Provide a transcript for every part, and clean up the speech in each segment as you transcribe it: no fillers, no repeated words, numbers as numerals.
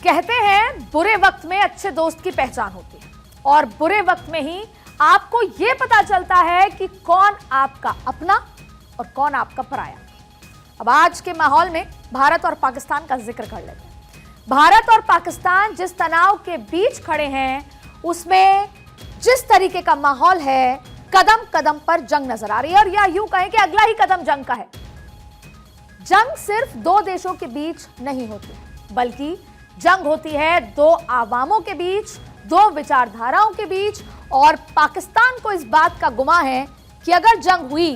कहते हैं बुरे वक्त में अच्छे दोस्त की पहचान होती है और बुरे वक्त में ही आपको यह पता चलता है कि कौन आपका अपना और कौन आपका पराया। अब आज के माहौल में भारत और पाकिस्तान का जिक्र कर लेते हैं। भारत और पाकिस्तान जिस तनाव के बीच खड़े हैं, उसमें जिस तरीके का माहौल है, कदम कदम पर जंग नजर आ रही है और या यूं कहें कि अगला ही कदम जंग का है। जंग सिर्फ दो देशों के बीच नहीं होती, बल्कि जंग होती है दो आवामों के बीच, दो विचारधाराओं के बीच। और पाकिस्तान को इस बात का गुमा है कि अगर जंग हुई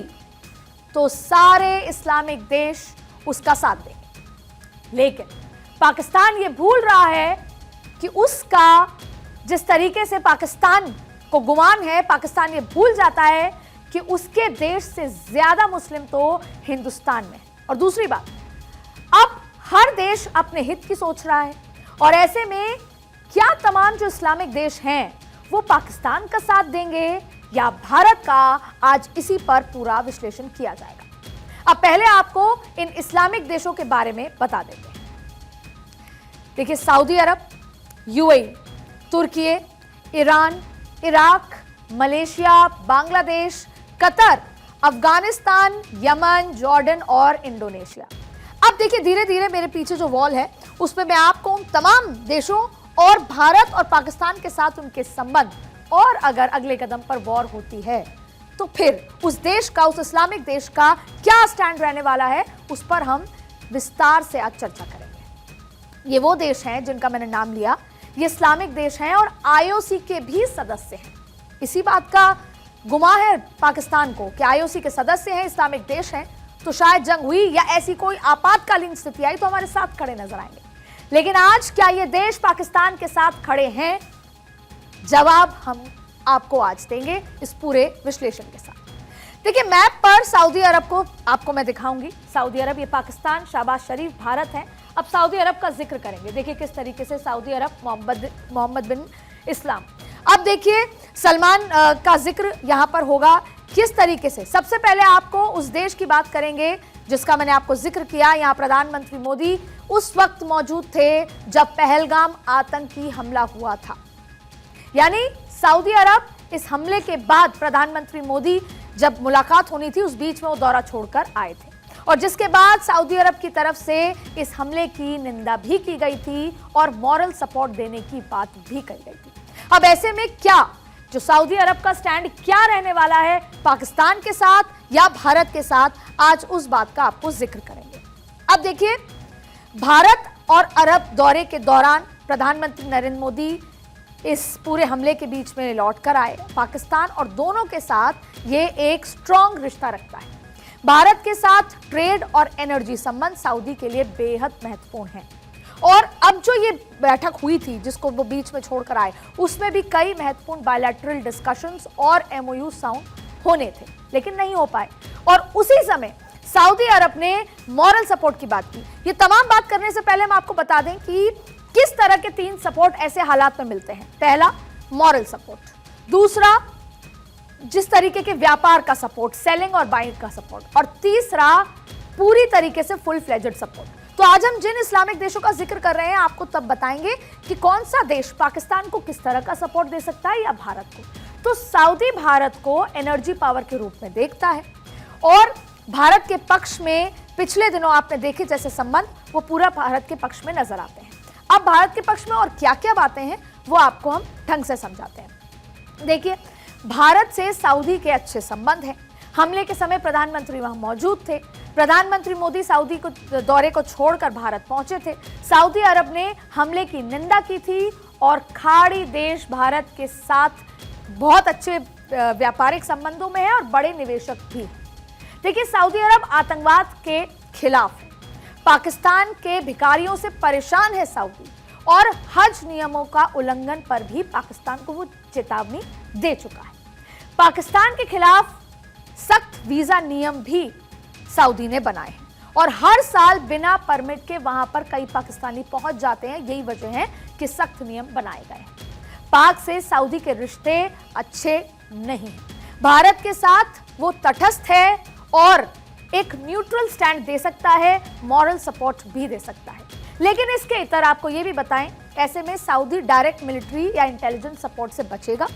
तो सारे इस्लामिक देश उसका साथ देंगे। लेकिन पाकिस्तान ये भूल रहा है कि उसका जिस तरीके से पाकिस्तान को गुमान है, पाकिस्तान ये भूल जाता है कि उसके देश से ज्यादा मुस्लिम तो हिंदुस्तान में। और दूसरी बात, अब हर देश अपने हित की सोच रहा है और ऐसे में क्या तमाम जो इस्लामिक देश हैं वो पाकिस्तान का साथ देंगे या भारत का, आज इसी पर पूरा विश्लेषण किया जाएगा। अब पहले आपको इन इस्लामिक देशों के बारे में बता देते हैं। देखिए, सऊदी अरब, यूएई, तुर्की, Iran, Iraq, Malaysia, Bangladesh, Qatar, Afghanistan, Yemen, Jordan और इंडोनेशिया। अब देखिए, धीरे धीरे मेरे पीछे जो वॉल है उसमें मैं आपको उन तमाम देशों और भारत और पाकिस्तान के साथ उनके संबंध, और अगर अगले कदम पर वॉर होती है तो फिर उस देश का, उस इस्लामिक देश का क्या स्टैंड रहने वाला है, उस पर हम विस्तार से आज चर्चा करेंगे। ये वो देश हैं जिनका मैंने नाम लिया, ये इस्लामिक देश हैं और आईओसी के भी सदस्य हैं। इसी बात का गुमा है पाकिस्तान को कि आईओसी के सदस्य हैं, इस्लामिक देश हैं, तो शायद जंग हुई या ऐसी कोई आपातकालीन स्थिति आई तो हमारे साथ खड़े नजर आएंगे। लेकिन आज क्या ये देश पाकिस्तान के साथ खड़े हैं? जवाब हम आपको आज देंगे इस पूरे विश्लेषण के साथ। देखिए, मैप पर सऊदी अरब को आपको मैं दिखाऊंगी। सऊदी अरब, ये पाकिस्तान, शहबाज शरीफ भारत है। अब सऊदी अरब का जिक्र करेंगे। देखिए किस तरीके से सऊदी अरब, मोहम्मद बिन इस्लाम। अब देखिए, सलमान का जिक्र यहां पर होगा किस तरीके से। सबसे पहले आपको उस देश की बात करेंगे जिसका मैंने आपको जिक्र किया। यहां प्रधानमंत्री मोदी उस वक्त मौजूद थे जब पहलगाम आतंकी हमला हुआ था। यानी सऊदी अरब, इस हमले के बाद प्रधानमंत्री मोदी जब मुलाकात होनी थी, उस बीच में वो दौरा छोड़कर आए थे और जिसके बाद सऊदी अरब की तरफ से इस हमले की निंदा भी की गई थी और मॉरल सपोर्ट देने की बात भी कही गई थी। अब ऐसे में क्या जो सऊदी अरब का स्टैंड क्या रहने वाला है पाकिस्तान के साथ या भारत के साथ, आज उस बात का आपको जिक्र करेंगे। अब देखिए, भारत और अरब दौरे के दौरान प्रधानमंत्री नरेंद्र मोदी इस पूरे हमले के बीच में लौट कर आए पाकिस्तान, और दोनों के साथ ये एक स्ट्रॉन्ग रिश्ता रखता है। भारत के साथ ट्रेड और एनर्जी संबंध सऊदी के लिए बेहद महत्वपूर्ण है। और अब जो ये बैठक हुई थी जिसको वो बीच में छोड़कर आए, उसमें भी कई महत्वपूर्ण बायलैटरल डिस्कशंस और एमओयू साउंड होने थे, लेकिन नहीं हो पाए। और उसी समय सऊदी अरब ने मॉरल सपोर्ट की बात की। ये तमाम बात करने से पहले हम आपको बता दें कि किस तरह के 3 सपोर्ट ऐसे हालात में मिलते हैं। पहला, मॉरल सपोर्ट। दूसरा, जिस तरीके के व्यापार का सपोर्ट, सेलिंग और बाइंग का सपोर्ट। और तीसरा, पूरी तरीके से फुल फ्लेजेड सपोर्ट। तो आज हम जिन इस्लामिक देशों का जिक्र कर रहे हैं, आपको तब बताएंगे कि कौन सा देश पाकिस्तान को किस तरह का सपोर्ट दे सकता है या भारत को। तो सऊदी भारत को एनर्जी पावर के रूप में देखता है और भारत के पक्ष में पिछले दिनों आपने देखे जैसे संबंध, वो पूरा भारत के पक्ष में नजर आते हैं। अब भारत के पक्ष में और क्या क्या बातें हैं वो आपको हम ढंग से समझाते हैं। देखिए, भारत से सऊदी के अच्छे संबंध हैं। हमले के समय प्रधानमंत्री वहां मौजूद थे। प्रधानमंत्री मोदी सऊदी को दौरे को छोड़कर भारत पहुंचे थे। सऊदी अरब ने हमले की निंदा की थी और खाड़ी देश भारत के साथ बहुत अच्छे व्यापारिक संबंधों में है और बड़े निवेशक भी। देखिए, सऊदी अरब आतंकवाद के खिलाफ है, पाकिस्तान के भिखारियों से परेशान है सऊदी, और हज नियमों का उल्लंघन पर भी पाकिस्तान को वो चेतावनी दे चुका है। पाकिस्तान के खिलाफ सख्त वीजा नियम भी सऊदी ने बनाए हैं और हर साल बिना परमिट के वहां पर कई पाकिस्तानी पहुंच जाते हैं। यही वजह है कि सख्त नियम बनाए गए हैं। पाक से सऊदी के रिश्ते अच्छे नहीं हैं। भारत के साथ वो तटस्थ है और एक न्यूट्रल स्टैंड दे सकता है, मॉरल सपोर्ट भी दे सकता है। लेकिन इसके इतर आपको यह भी बताएं, ऐसे में सऊदी डायरेक्ट मिलिट्री या इंटेलिजेंस सपोर्ट से बचेगा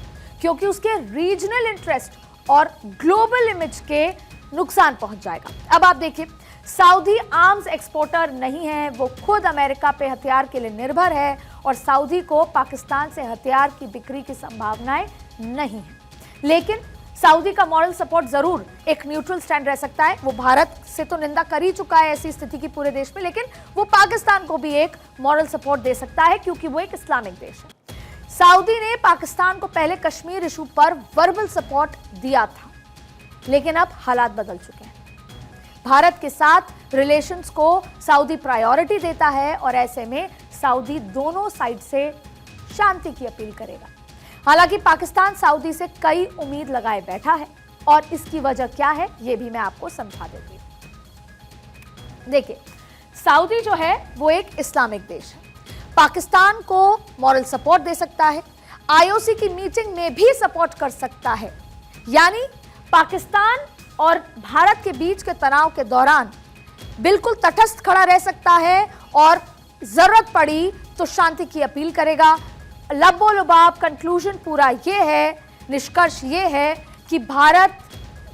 क्योंकि उसके रीजनल इंटरेस्ट और ग्लोबल इमेज के नुकसान पहुंच जाएगा। अब आप देखिए, सऊदी आर्म्स एक्सपोर्टर नहीं है, वो खुद अमेरिका पे हथियार के लिए निर्भर है और सऊदी को पाकिस्तान से हथियार की बिक्री की संभावनाएं नहीं है। लेकिन सऊदी का मॉरल सपोर्ट जरूर एक न्यूट्रल स्टैंड रह सकता है। वो भारत से तो निंदा कर ही चुका है ऐसी स्थिति की पूरे देश में, लेकिन वो पाकिस्तान को भी एक मॉरल सपोर्ट दे सकता है क्योंकि वो एक इस्लामिक देश है। सऊदी ने पाकिस्तान को पहले कश्मीर इशू पर वर्बल सपोर्ट दिया था, लेकिन अब हालात बदल चुके हैं। भारत के साथ रिलेशंस को सऊदी प्रायोरिटी देता है और ऐसे में सऊदी दोनों साइड से शांति की अपील करेगा। हालांकि पाकिस्तान सऊदी से कई उम्मीद लगाए बैठा है और इसकी वजह क्या है ये भी मैं आपको समझा देती हूं। देखिए, सऊदी जो है वो एक इस्लामिक देश है, पाकिस्तान को मॉरल सपोर्ट दे सकता है, आईओसी की मीटिंग में भी सपोर्ट कर सकता है, यानी पाकिस्तान और भारत के बीच के तनाव के दौरान बिल्कुल तटस्थ खड़ा रह सकता है और जरूरत पड़ी तो शांति की अपील करेगा। लब्बो लुबाब कंक्लूजन पूरा ये है, निष्कर्ष ये है कि भारत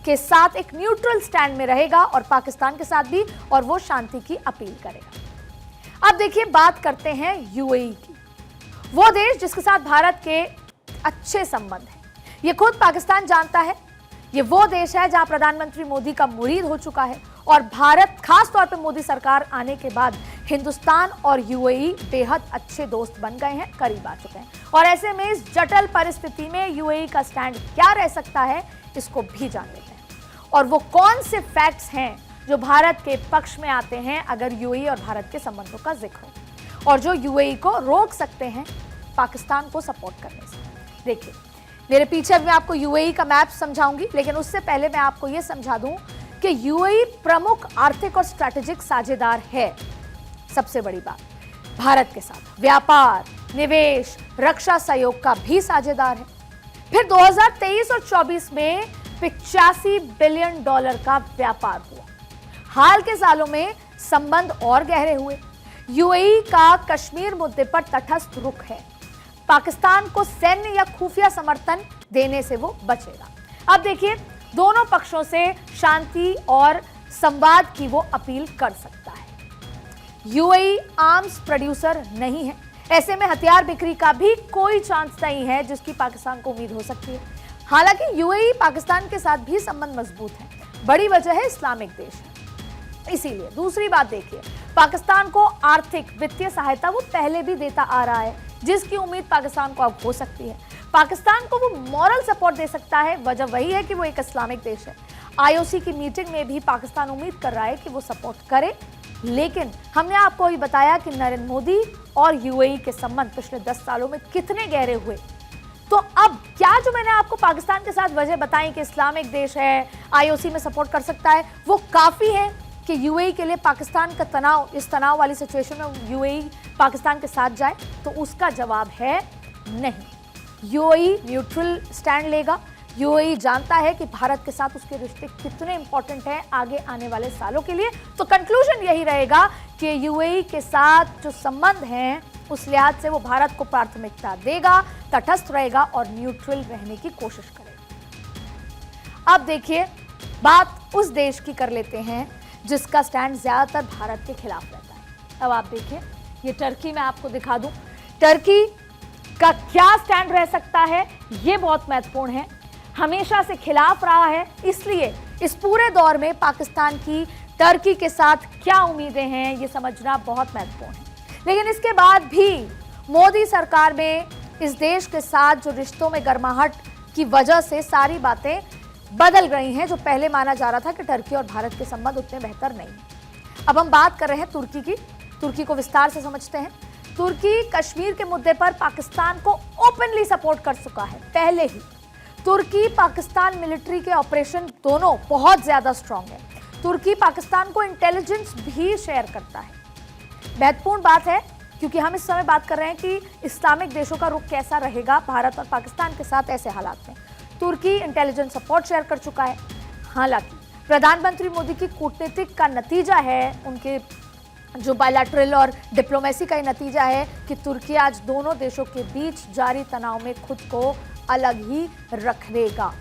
के साथ एक न्यूट्रल स्टैंड में रहेगा और पाकिस्तान के साथ भी, और वो शांति की अपील करेगा। अब देखिए, बात करते हैं यूएई की, वो देश जिसके साथ भारत के अच्छे संबंध हैं। ये खुद पाकिस्तान जानता है, ये वो देश है जहां प्रधानमंत्री मोदी का मुरीद हो चुका है और भारत, खास तौर पे मोदी सरकार आने के बाद हिंदुस्तान और यूएई बेहद अच्छे दोस्त बन गए हैं, करीब आ चुके हैं। और ऐसे में इस जटिल परिस्थिति में यूएई का स्टैंड क्या रह सकता है, इसको भी जान लेते हैं। और वो कौन से फैक्ट्स हैं जो भारत के पक्ष में आते हैं अगर यूएई और भारत के संबंधों का जिक्र हो, और जो यूएई को रोक सकते हैं पाकिस्तान को सपोर्ट करने से। देखिए, मेरे पीछे मैं आपको यूएई का मैप समझाऊंगी, लेकिन उससे पहले मैं आपको यह समझा दूं कि यूएई प्रमुख आर्थिक और स्ट्रैटेजिक साझेदार है। सबसे बड़ी बात, भारत के साथ व्यापार, निवेश, रक्षा सहयोग का भी साझेदार है। फिर 2023 और 24 में $85 बिलियन का व्यापार हुआ। हाल के सालों में संबंध और गहरे हुए। यूएई का कश्मीर मुद्दे पर तटस्थ रुख है, पाकिस्तान को सैन्य या खुफिया समर्थन देने से वो बचेगा। अब देखिए, दोनों पक्षों से शांति और संवाद की वो अपील कर सकता है। यूएई आर्म्स प्रोड्यूसर नहीं है, ऐसे में हथियार बिक्री का भी कोई चांस नहीं है जिसकी पाकिस्तान को उम्मीद हो सकती है। हालांकि यूएई पाकिस्तान के साथ भी संबंध मजबूत है, बड़ी वजह है इस्लामिक देश है। इसीलिए दूसरी बात देखिए, पाकिस्तान को आर्थिक वित्तीय सहायता वो पहले भी देता आ रहा है, जिसकी उम्मीद पाकिस्तान को अब हो सकती है। पाकिस्तान को वो मॉरल सपोर्ट दे सकता है, वजह वही है कि वो एक इस्लामिक देश है। आईओसी की मीटिंग में भी पाकिस्तान उम्मीद कर रहा है कि वो सपोर्ट करे, लेकिन हमने आपको ही बताया कि नरेंद्र मोदी और यूएई के संबंध पिछले 10 सालों में कितने गहरे हुए। तो अब क्या जो मैंने आपको पाकिस्तान के साथ वजह बताई कि इस्लामिक देश है, आईओसी में सपोर्ट कर सकता है, वो काफी है कि यूएई के लिए पाकिस्तान का तनाव, इस तनाव वाली सिचुएशन में यूएई पाकिस्तान के साथ जाए? तो उसका जवाब है नहीं। यूएई न्यूट्रल स्टैंड लेगा। यूएई जानता है कि भारत के साथ उसके रिश्ते कितने इंपॉर्टेंट हैं आगे आने वाले सालों के लिए। तो कंक्लूजन यही रहेगा कि यूएई के साथ जो संबंध हैं उस लिहाज से वो भारत को प्राथमिकता देगा, तटस्थ रहेगा और न्यूट्रल रहने की कोशिश करेगा। अब देखिए, बात उस देश की कर लेते हैं जिसका स्टैंड ज्यादातर भारत के खिलाफ रहता है। अब आप देखिए, ये टर्की मैं आपको दिखा दूं, टर्की का क्या स्टैंड रह सकता है, ये बहुत महत्वपूर्ण है। हमेशा से खिलाफ रहा है, इसलिए इस पूरे दौर में पाकिस्तान की टर्की के साथ क्या उम्मीदें हैं ये समझना बहुत महत्वपूर्ण है। लेकिन इसके बाद भी मोदी सरकार में इस देश के साथ जो रिश्तों में गर्माहट की वजह से सारी बातें बदल गई हैं। जो पहले माना जा रहा था कि टर्की और भारत के संबंध उतने बेहतर नहीं हैं। अब हम बात कर रहे हैं तुर्की की। तुर्की को विस्तार से समझते हैं। तुर्की कश्मीर के मुद्दे पर पाकिस्तान को ओपनली सपोर्ट कर चुका है पहले ही। तुर्की पाकिस्तान मिलिट्री के ऑपरेशन दोनों बहुत ज्यादा स्ट्रांग है। तुर्की पाकिस्तान को इंटेलिजेंस भी शेयर करता है। महत्वपूर्ण बात है क्योंकि हम इस समय बात कर रहे हैं कि इस्लामिक देशों का रुख कैसा रहेगा भारत और पाकिस्तान के साथ ऐसे हालात में। तुर्की इंटेलिजेंस सपोर्ट शेयर कर चुका है। हालांकि प्रधानमंत्री मोदी की कूटनीतिक का नतीजा है उनके जो बायलैटरल और डिप्लोमेसी का ही नतीजा है कि तुर्की आज दोनों देशों के बीच जारी तनाव में खुद को अलग ही रखेगा।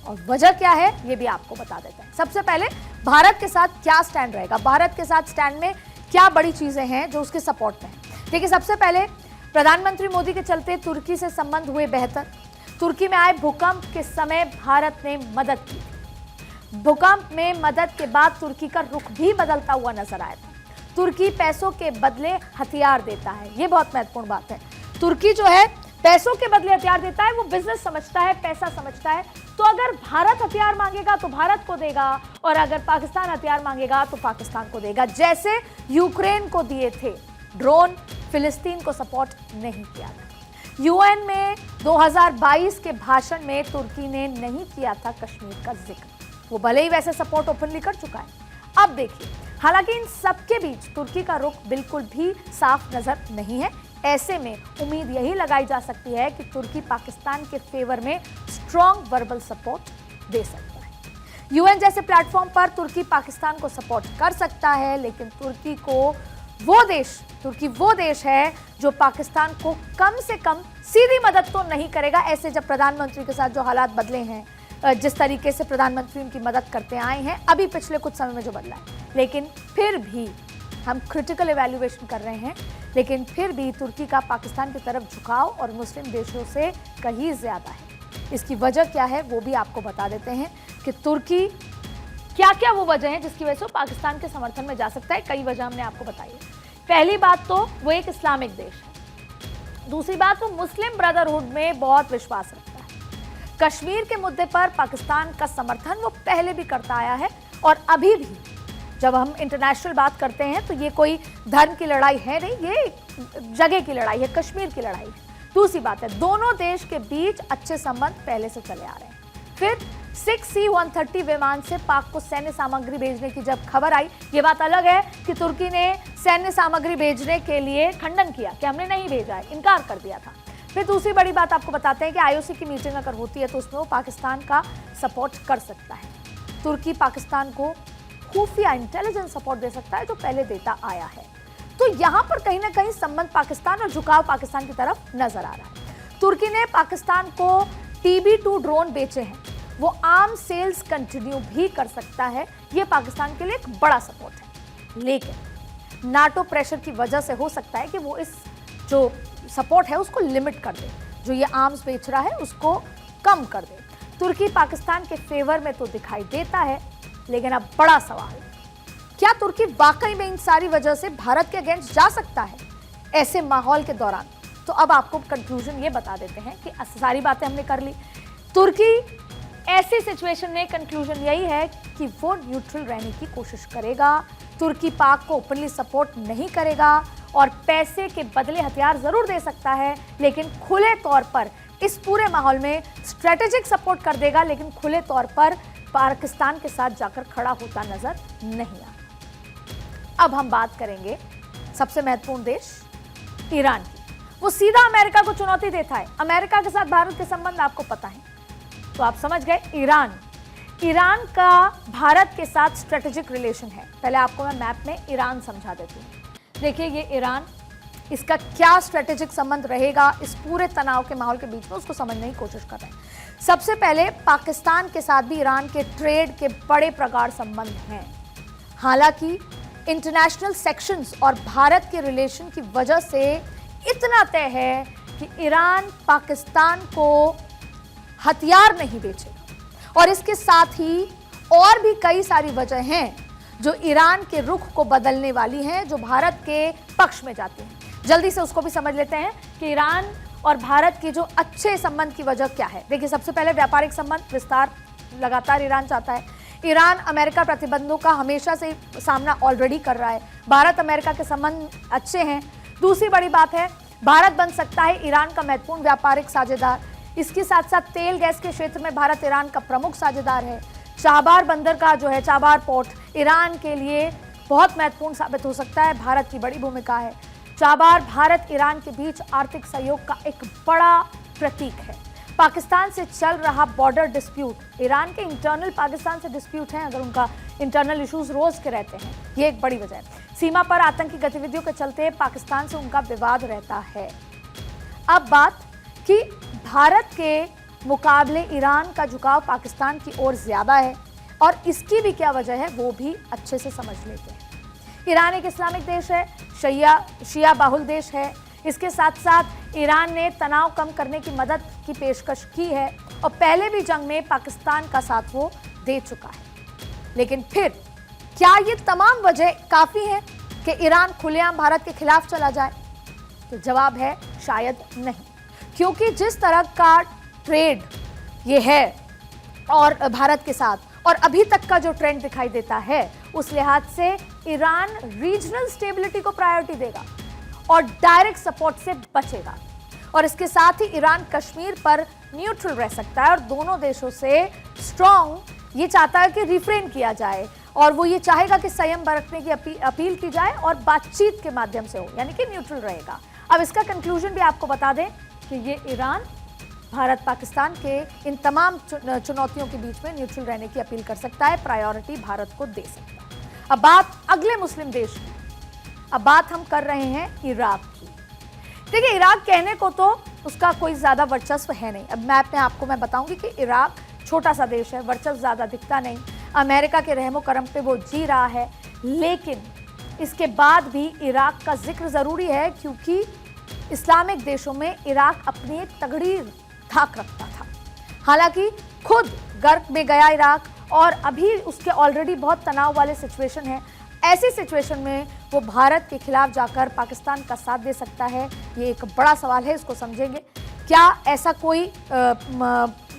और वजह क्या है ये भी आपको बता देते हैं। सबसे पहले भारत के साथ क्या स्टैंड रहेगा, भारत के साथ स्टैंड में क्या बड़ी चीजें हैं जो उसके सपोर्ट में है। देखिए, सबसे पहले प्रधानमंत्री मोदी के चलते तुर्की से संबंध हुए बेहतर। तुर्की में आए भूकंप के समय भारत ने मदद की। भूकंप में मदद के बाद तुर्की का रुख भी बदलता हुआ नजर आया था। तुर्की पैसों के बदले हथियार देता है, ये बहुत महत्वपूर्ण बात है। तुर्की जो है पैसों के बदले हथियार देता है, वो बिजनेस समझता है, पैसा समझता है। तो अगर भारत हथियार मांगेगा तो भारत को देगा, और अगर पाकिस्तान हथियार मांगेगा तो पाकिस्तान को देगा। जैसे यूक्रेन को दिए थे ड्रोन, फिलिस्तीन को सपोर्ट नहीं किया था। यूएन में 2022 के भाषण में तुर्की ने नहीं किया था कश्मीर का जिक्र, वो भले ही वैसे सपोर्ट ओपनली कर चुका है। अब देखिए, हालांकि इन सबके बीच तुर्की का रुख बिल्कुल भी साफ नजर नहीं है। ऐसे में उम्मीद यही लगाई जा सकती है कि तुर्की पाकिस्तान के फेवर में स्ट्रॉन्ग वर्बल सपोर्ट दे सकता है। यूएन जैसे प्लेटफॉर्म पर तुर्की पाकिस्तान को सपोर्ट कर सकता है, लेकिन तुर्की वो देश है जो पाकिस्तान को कम से कम सीधी मदद तो नहीं करेगा। ऐसे जब प्रधानमंत्री के साथ जो हालात बदले हैं, जिस तरीके से प्रधानमंत्री उनकी मदद करते आए हैं अभी पिछले कुछ समय में जो बदला है, लेकिन फिर भी हम क्रिटिकल इवैल्यूएशन कर रहे हैं, लेकिन फिर भी तुर्की का पाकिस्तान की तरफ झुकाव और मुस्लिम देशों से कहीं ज्यादा है। इसकी वजह क्या है वो भी आपको बता देते हैं कि तुर्की क्या क्या वो वजह है जिसकी वजह से पाकिस्तान के समर्थन में जा सकता है। कई वजह हमने आपको बताई है। पहली बात तो वो एक इस्लामिक देश है, दूसरी बात वो मुस्लिम ब्रदरहुड में बहुत विश्वास रखता है। कश्मीर के मुद्दे पर पाकिस्तान का समर्थन वो पहले भी करता आया है, और अभी भी जब हम इंटरनेशनल बात करते हैं तो ये कोई धर्म की लड़ाई है नहीं, ये जगह की लड़ाई है, कश्मीर की लड़ाई है। दूसरी बात है, दोनों देश के बीच अच्छे संबंध पहले से चले आ रहे हैं। फिर 6C-130 विमान से पाक को सैन्य सामग्री भेजने की जब खबर आई, ये बात अलग है कि तुर्की ने सैन्य सामग्री भेजने के लिए खंडन किया कि हमने नहीं भेजा है, इनकार कर दिया था। फिर दूसरी बड़ी बात आपको बताते हैं कि आईओसी की मीटिंग अगर होती है तो उसमें वो पाकिस्तान का सपोर्ट कर सकता है। तुर्की पाकिस्तान को खुफिया इंटेलिजेंस सपोर्ट दे सकता है जो पहले देता आया है। तो यहां पर कहीं ना कहीं संबंध पाकिस्तान और झुकाव पाकिस्तान की तरफ नजर आ रहा है। तुर्की ने पाकिस्तान को TB2 ड्रोन बेचे हैं, वो आर्म सेल्स कंटिन्यू भी कर सकता है। ये पाकिस्तान के लिए एक बड़ा सपोर्ट है, लेकिन नाटो प्रेशर की वजह से हो सकता है कि वो इस जो सपोर्ट है उसको लिमिट कर दे, जो ये आर्म्स बेच रहा है उसको कम कर दे। तुर्की पाकिस्तान के फेवर में तो दिखाई देता है, लेकिन अब बड़ा सवाल, क्या तुर्की वाकई में इन सारी वजह से भारत के अगेंस्ट जा सकता है ऐसे माहौल के दौरान? तो अब आपको कंक्लूजन ये बता देते हैं कि सारी बातें हमने कर ली। तुर्की ऐसी सिचुएशन में कंक्लूजन यही है कि वो न्यूट्रल रहने की कोशिश करेगा। तुर्की पाक को ओपनली सपोर्ट नहीं करेगा और पैसे के बदले हथियार जरूर दे सकता है, लेकिन खुले तौर पर इस पूरे माहौल में स्ट्रेटेजिक सपोर्ट कर देगा, लेकिन खुले तौर पर पाकिस्तान के साथ जाकर खड़ा होता नजर नहीं आता। अब हम बात करेंगे सबसे महत्वपूर्ण देश ईरान की। वो सीधा अमेरिका को चुनौती देता है। अमेरिका के साथ भारत के संबंध आपको पता है, तो आप समझ गए। ईरान का भारत के साथ स्ट्रेटेजिक रिलेशन है। पहले आपको मैं मैप में ईरान समझा देती हूँ। देखिए, ये ईरान, इसका क्या स्ट्रेटेजिक संबंध रहेगा इस पूरे तनाव के माहौल के बीच में, उसको समझने की कोशिश कर रहे हैं। सबसे पहले पाकिस्तान के साथ भी ईरान के ट्रेड के बड़े प्रगाढ़ संबंध हैं। हालांकि इंटरनेशनल सेक्शंस और भारत के रिलेशन की वजह से इतना तय है कि ईरान पाकिस्तान को हथियार नहीं बेचेगा, और इसके साथ ही और भी कई सारी वजह हैं जो ईरान के रुख को बदलने वाली हैं, जो भारत के पक्ष में जाती हैं। जल्दी से उसको भी समझ लेते हैं कि ईरान और भारत के जो अच्छे संबंध की वजह क्या है। देखिए, सबसे पहले व्यापारिक संबंध विस्तार लगातार ईरान चाहता है। ईरान अमेरिका प्रतिबंधों का हमेशा से सामना ऑलरेडी कर रहा है। भारत अमेरिका के संबंध अच्छे हैं। दूसरी बड़ी बात है, भारत बन सकता है ईरान का महत्वपूर्ण व्यापारिक साझेदार। इसके साथ साथ तेल गैस के क्षेत्र में भारत ईरान का प्रमुख साझेदार है। चाबार बंदर का जो है चाबार पोर्ट ईरान के लिए बहुत महत्वपूर्ण साबित हो सकता है। भारत की बड़ी भूमिका है। चाबार भारत ईरान के बीच आर्थिक सहयोग का एक बड़ा प्रतीक है। पाकिस्तान से चल रहा बॉर्डर डिस्प्यूट, ईरान के इंटरनल पाकिस्तान से डिस्प्यूट हैं, अगर उनका इंटरनल इश्यूज रोज के रहते हैं, ये एक बड़ी वजह है। सीमा पर आतंकी गतिविधियों के चलते पाकिस्तान से उनका विवाद रहता है। अब बात कि भारत के मुकाबले ईरान का झुकाव पाकिस्तान की ओर ज्यादा है और इसकी भी क्या वजह है वो भी अच्छे से समझ लेते हैं। ईरान एक इस्लामिक देश है, शिया बाहुल देश है। इसके साथ साथ ईरान ने तनाव कम करने की मदद की पेशकश की है और पहले भी जंग में पाकिस्तान का साथ वो दे चुका है। लेकिन फिर क्या ये तमाम वजह काफी है कि ईरान खुलेआम भारत के खिलाफ चला जाए? तो जवाब है शायद नहीं, क्योंकि जिस तरह का ट्रेड ये है और भारत के साथ और अभी तक का जो ट्रेंड दिखाई देता है, उस लिहाज से ईरान रीजनल स्टेबिलिटी को प्रायोरिटी देगा और डायरेक्ट सपोर्ट से बचेगा। और इसके साथ ही ईरान कश्मीर पर न्यूट्रल रह सकता है और दोनों देशों से स्ट्रॉन्ग ये चाहता है कि रिफ्रेन किया जाए और वो ये चाहेगा कि संयम बरतने की अपील की जाए और बातचीत के माध्यम से हो, यानी कि न्यूट्रल रहेगा। अब इसका कंक्लूजन भी आपको बता दें कि ये ईरान भारत पाकिस्तान के इन तमाम चुनौतियों के बीच में न्यूट्रल रहने की अपील कर सकता है, प्रायोरिटी भारत को दे सकता है। अब बात अगले मुस्लिम देश की, अब बात हम कर रहे हैं इराक की। देखिए, इराक कहने को तो उसका कोई ज्यादा वर्चस्व है नहीं। अब मैप में आपको मैं बताऊंगी कि इराक छोटा सा देश है, वर्चस्व ज्यादा दिखता नहीं, अमेरिका के रहमो करम पे वो जी रहा है, लेकिन इसके बाद भी इराक का जिक्र जरूरी है क्योंकि इस्लामिक देशों में इराक अपनी एक तगड़ी धाक रखता था। हालांकि खुद गर्क में गया इराक और अभी उसके ऑलरेडी बहुत तनाव वाले सिचुएशन है। ऐसी सिचुएशन में वो भारत के खिलाफ जाकर पाकिस्तान का साथ दे सकता है, ये एक बड़ा सवाल है, इसको समझेंगे। क्या ऐसा कोई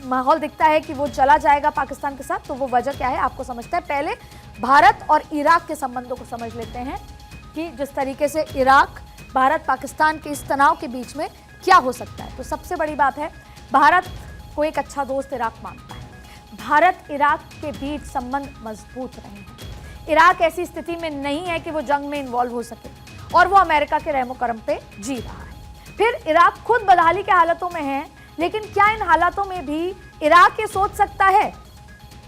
माहौल दिखता है कि वो चला जाएगा पाकिस्तान के साथ? तो वो वजह क्या है आपको समझते हैं। पहले भारत और इराक के संबंधों को समझ लेते हैं कि जिस तरीके से इराक भारत पाकिस्तान के इस तनाव के बीच में क्या हो सकता है। तो सबसे बड़ी बात है, भारत को एक अच्छा दोस्त इराक मानता है। भारत इराक के बीच संबंध मजबूत रहे हैं। इराक ऐसी स्थिति में नहीं है कि वो जंग में इन्वॉल्व हो सके और वो अमेरिका के रहमो करम पे जी रहा है। फिर इराक खुद बदहाली के हालातों में है, लेकिन क्या इन हालातों में भी इराक ये सोच सकता है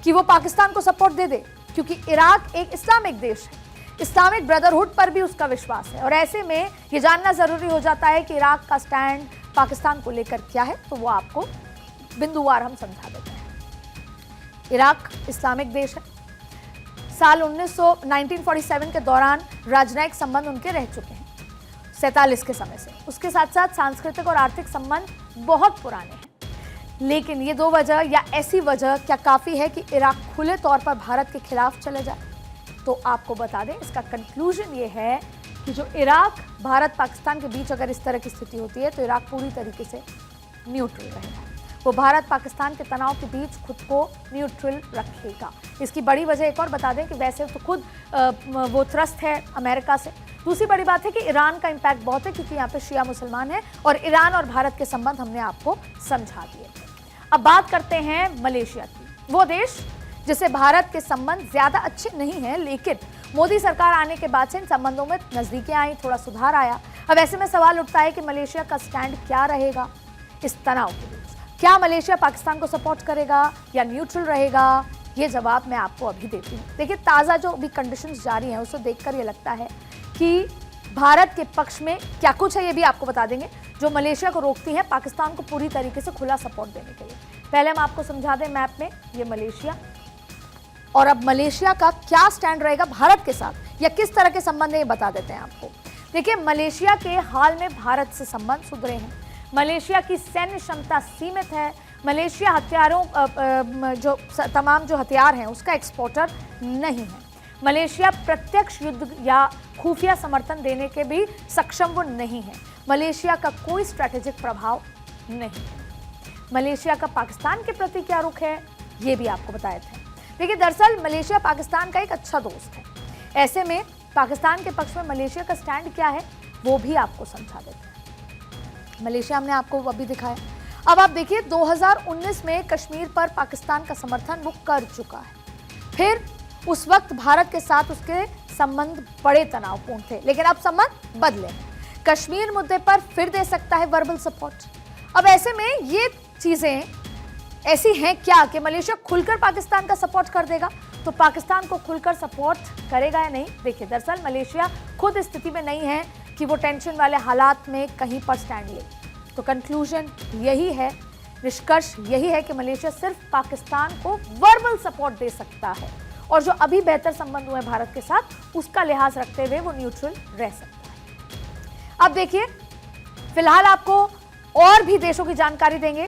कि वो पाकिस्तान को सपोर्ट दे दे? क्योंकि इराक एक इस्लामिक देश है, इस्लामिक ब्रदरहुड पर भी उसका विश्वास है और ऐसे में ये जानना जरूरी हो जाता है कि इराक का स्टैंड पाकिस्तान को लेकर क्या है। तो वो आपको बिंदुवार हम समझा देते हैं। इराक इस्लामिक देश है। साल 1947 के दौरान राजनयिक संबंध उनके रह चुके हैं 47 के समय से। उसके साथ साथ सांस्कृतिक और आर्थिक संबंध बहुत पुराने हैं। लेकिन ये दो वजह या ऐसी वजह क्या काफी है कि इराक खुले तौर पर भारत के खिलाफ चले जाए? तो आपको बता दें, इसका कंक्लूजन ये है कि जो इराक भारत पाकिस्तान के बीच अगर इस तरह की स्थिति होती है तो इराक पूरी तरीके से न्यूट्रल रहेगा। वो भारत पाकिस्तान के तनाव के बीच खुद को न्यूट्रल रखेगा। इसकी बड़ी वजह एक और बता दें कि वैसे तो खुद वो त्रस्त है अमेरिका से। दूसरी बड़ी बात है कि ईरान का इम्पैक्ट बहुत है क्योंकि यहाँ पे शिया मुसलमान है और ईरान और भारत के संबंध हमने आपको समझा दिए थे। अब बात करते हैं मलेशिया की, वो देश जिसे भारत के संबंध ज्यादा अच्छे नहीं हैं, लेकिन मोदी सरकार आने के बाद से इन संबंधों में नजदीकें आई, थोड़ा सुधार आया। अब ऐसे में सवाल उठता है कि मलेशिया का स्टैंड क्या रहेगा इस तनाव के बीच? क्या मलेशिया पाकिस्तान को सपोर्ट करेगा या न्यूट्रल रहेगा? ये जवाब मैं आपको अभी देती हूँ। देखिए, ताज़ा जो भी कंडीशंस जारी हैं उसे देखकर ये लगता है कि भारत के पक्ष में क्या कुछ है, ये भी आपको बता देंगे, जो मलेशिया को रोकती है पाकिस्तान को पूरी तरीके से खुला सपोर्ट देने के लिए। पहले हम आपको समझा दें मैप में, ये मलेशिया, और अब मलेशिया का क्या स्टैंड रहेगा भारत के साथ या किस तरह के संबंध है ये बता देते हैं आपको। देखिए, मलेशिया के हाल में भारत से संबंध सुधरे हैं। मलेशिया की सैन्य क्षमता सीमित है। मलेशिया हथियारों तमाम जो हथियार हैं उसका एक्सपोर्टर नहीं है। मलेशिया प्रत्यक्ष युद्ध या खुफिया समर्थन देने के भी सक्षम वो नहीं है। मलेशिया का कोई स्ट्रैटेजिक प्रभाव नहीं है। मलेशिया का पाकिस्तान के प्रति क्या रुख है ये भी आपको बताए थे। देखिए, दरअसल मलेशिया पाकिस्तान का एक अच्छा दोस्त है। ऐसे में पाकिस्तान के पक्ष में मलेशिया का स्टैंड क्या है वो भी आपको समझा देते हैं। मलेशिया हमने आपको अभी दिखाया। अब आप देखिए, 2019 में कश्मीर पर पाकिस्तान का समर्थन वो कर चुका है। फिर उस वक्त भारत के साथ उसके संबंध बड़े तनावपूर्ण थे, लेकिन अब संबंध बदले हैं। कश्मीर मुद्दे पर फिर दे सकता है वर्बल सपोर्ट। अब ऐसे में ये चीजें ऐसी हैं क्या कि मलेशिया खुलकर पाकिस्तान का सपोर्ट कर देगा, तो पाकिस्तान को खुलकर सपोर्ट करेगा या नहीं? देखिए, दरअसल मलेशिया खुद इस स्थिति में नहीं है कि वो टेंशन वाले हालात में कहीं पर स्टैंड ले। तो कंक्लूजन यही है, निष्कर्ष यही है कि मलेशिया सिर्फ पाकिस्तान को वर्बल सपोर्ट दे सकता है और जो अभी बेहतर संबंध हुए भारत के साथ उसका लिहाज रखते हुए वो न्यूट्रल रह सकता है। अब देखिए, फिलहाल आपको और भी देशों की जानकारी देंगे।